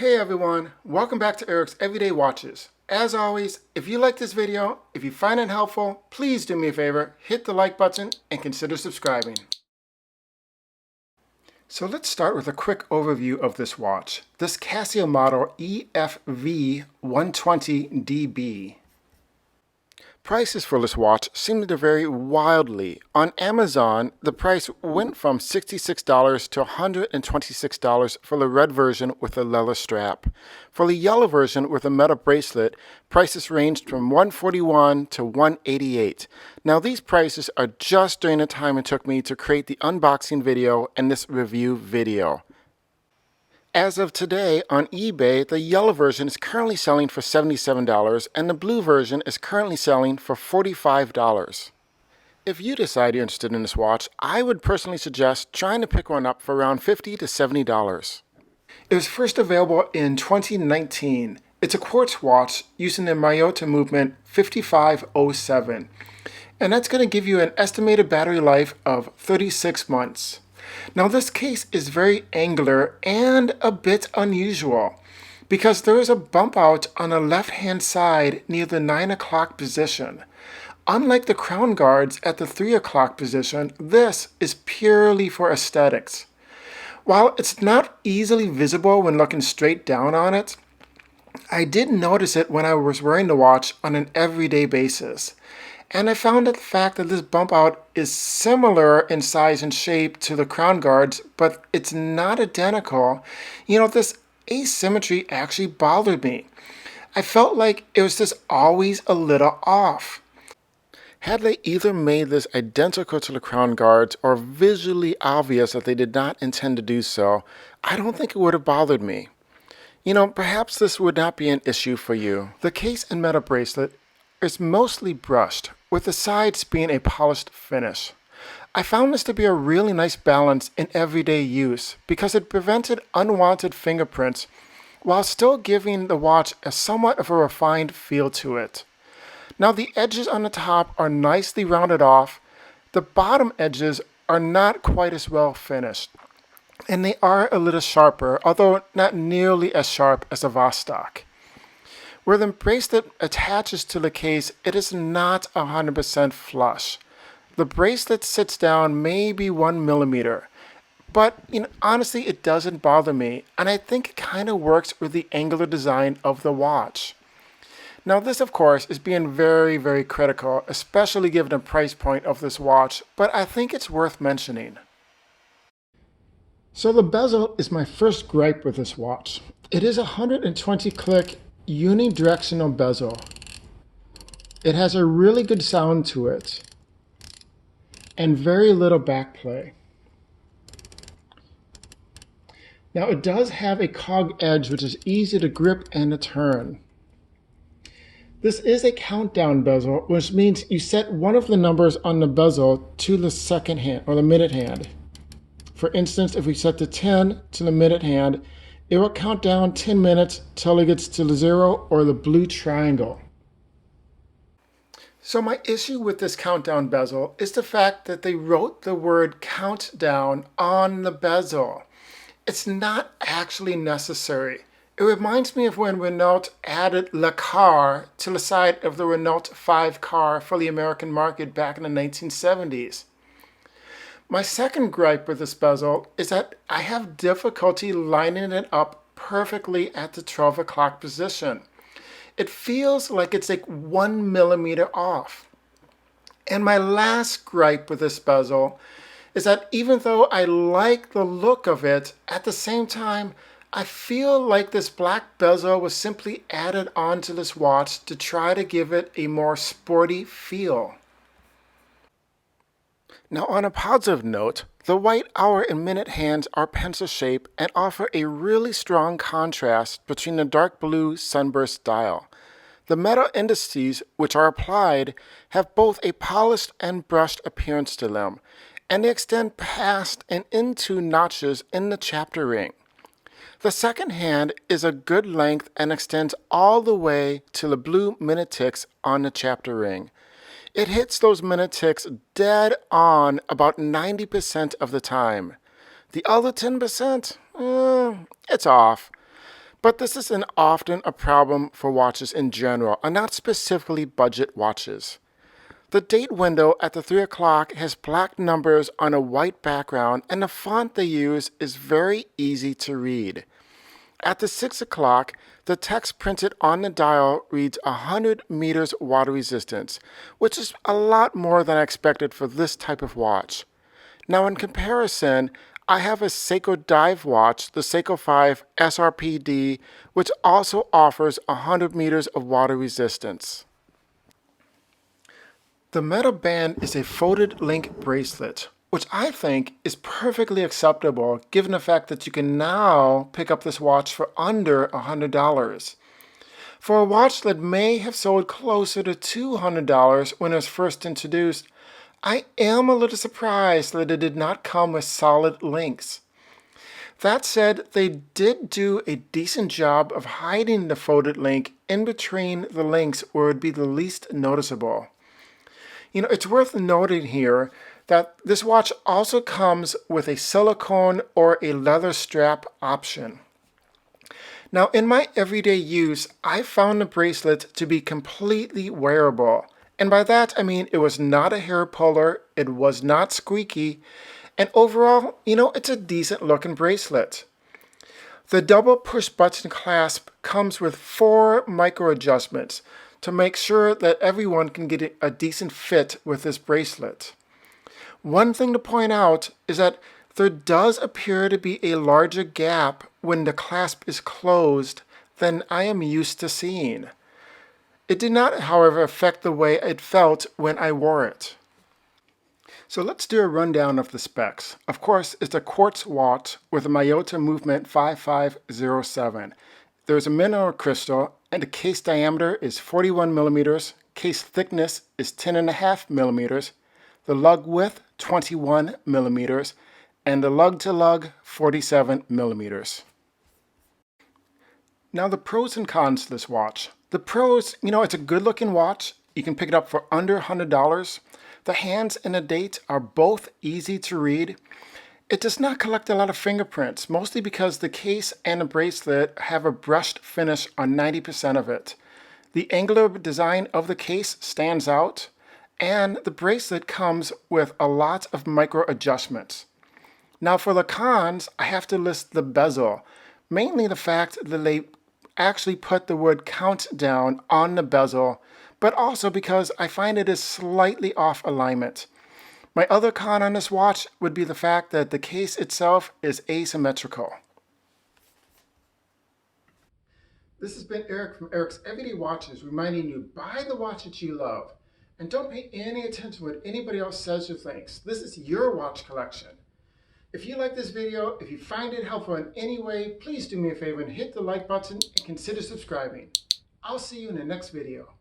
Hey everyone, welcome back to Eric's Everyday Watches. As always, if you like this video, if you find it helpful, please do me a favor, hit the like button and consider subscribing. So let's start with a quick overview of this watch. This Casio model EFV-120DB. Prices for this watch seem to vary wildly. On Amazon, the price went from $66 to $126 for the red version with a leather strap. For the yellow version with a metal bracelet, prices ranged from $141 to $188. Now these prices are just during the time it took me to create the unboxing video and this review video. As of today, on eBay, the yellow version is currently selling for $77 and the blue version is currently selling for $45. If you decide you're interested in this watch, I would personally suggest trying to pick one up for around $50 to $70. It was first available in 2019. It's a quartz watch using the Miyota movement 5507, and that's going to give you an estimated battery life of 36 months. Now this case is very angular and a bit unusual because there is a bump out on the left hand side near the 9 o'clock position. Unlike the crown guards at the 3 o'clock position, this is purely for aesthetics. While it's not easily visible when looking straight down on it, I did notice it when I was wearing the watch on an everyday basis. And I found that the fact that this bump out is similar in size and shape to the crown guards, but it's not identical. This asymmetry actually bothered me. I felt like it was just always a little off. Had they either made this identical to the crown guards or visually obvious that they did not intend to do so, I don't think it would have bothered me. Perhaps this would not be an issue for you. The case and metal bracelet is mostly brushed, with the sides being a polished finish. I found this to be a really nice balance in everyday use because it prevented unwanted fingerprints while still giving the watch a somewhat of a refined feel to it. Now the edges on the top are nicely rounded off. The bottom edges are not quite as well finished, and they are a little sharper, although not nearly as sharp as a Vostok. Where the bracelet attaches to the case, it is not 100% flush. The bracelet sits down maybe 1 millimeter, but honestly it doesn't bother me, and I think it kind of works with the angular design of the watch. Now this of course is being very, very critical, especially given the price point of this watch, but I think it's worth mentioning. So the bezel is my first gripe with this watch. It is a 120 click unidirectional bezel. It has a really good sound to it and very little backplay. Now it does have a cog edge which is easy to grip and to turn. This is a countdown bezel, which means you set one of the numbers on the bezel to the second hand or the minute hand. For instance, if we set the 10 to the minute hand, it will count down 10 minutes till it gets to the 0 or the blue triangle. So my issue with this countdown bezel is the fact that they wrote the word countdown on the bezel. It's not actually necessary. It reminds me of when Renault added Le Car to the side of the Renault 5 car for the American market back in the 1970s. My second gripe with this bezel is that I have difficulty lining it up perfectly at the 12 o'clock position. It feels like it's like 1 millimeter off. And my last gripe with this bezel is that even though I like the look of it, at the same time, I feel like this black bezel was simply added onto this watch to try to give it a more sporty feel. Now on a positive note, the white hour and minute hands are pencil shape and offer a really strong contrast between the dark blue sunburst dial. The metal indices which are applied have both a polished and brushed appearance to them, and they extend past and into notches in the chapter ring. The second hand is a good length and extends all the way to the blue minute ticks on the chapter ring. It hits those minute ticks dead on about 90% of the time. The other 10%, it's off. But this isn't often a problem for watches in general, and not specifically budget watches. The date window at the 3 o'clock has black numbers on a white background, and the font they use is very easy to read. At the 6 o'clock, the text printed on the dial reads 100 meters water resistance, which is a lot more than I expected for this type of watch. Now in comparison, I have a Seiko dive watch, the Seiko 5 SRPD, which also offers 100 meters of water resistance. The metal band is a folded link bracelet, which I think is perfectly acceptable given the fact that you can now pick up this watch for under $100. For a watch that may have sold closer to $200 when it was first introduced, I am a little surprised that it did not come with solid links. That said, they did do a decent job of hiding the folded link in between the links where it would be the least noticeable. It's worth noting here that this watch also comes with a silicone or a leather strap option. Now, in my everyday use, I found the bracelet to be completely wearable. And by that, I mean it was not a hair puller, it was not squeaky, and overall, it's a decent looking bracelet. The double push button clasp comes with 4 micro adjustments to make sure that everyone can get a decent fit with this bracelet. One thing to point out is that there does appear to be a larger gap when the clasp is closed than I am used to seeing. It did not, however, affect the way it felt when I wore it. So let's do a rundown of the specs. Of course, it's a quartz watch with a Miyota movement 5507. There's a mineral crystal, and the case diameter is 41 millimeters, case thickness is 10.5 millimeters, the lug width 21 millimeters, and the lug to lug 47 millimeters. Now the pros and cons to this watch. The pros, it's a good looking watch. You can pick it up for under $100. The hands and the date are both easy to read. It does not collect a lot of fingerprints, mostly because the case and the bracelet have a brushed finish on 90% of it. The angular design of the case stands out, and the bracelet comes with a lot of micro adjustments. Now for the cons, I have to list the bezel, mainly the fact that they actually put the word countdown on the bezel, but also because I find it is slightly off alignment. My other con on this watch would be the fact that the case itself is asymmetrical. This has been Eric from Eric's Everyday Watches, reminding you, buy the watch that you love. And don't pay any attention to what anybody else says or thinks. This is your watch collection. If you like this video, if you find it helpful in any way, please do me a favor and hit the like button and consider subscribing. I'll see you in the next video.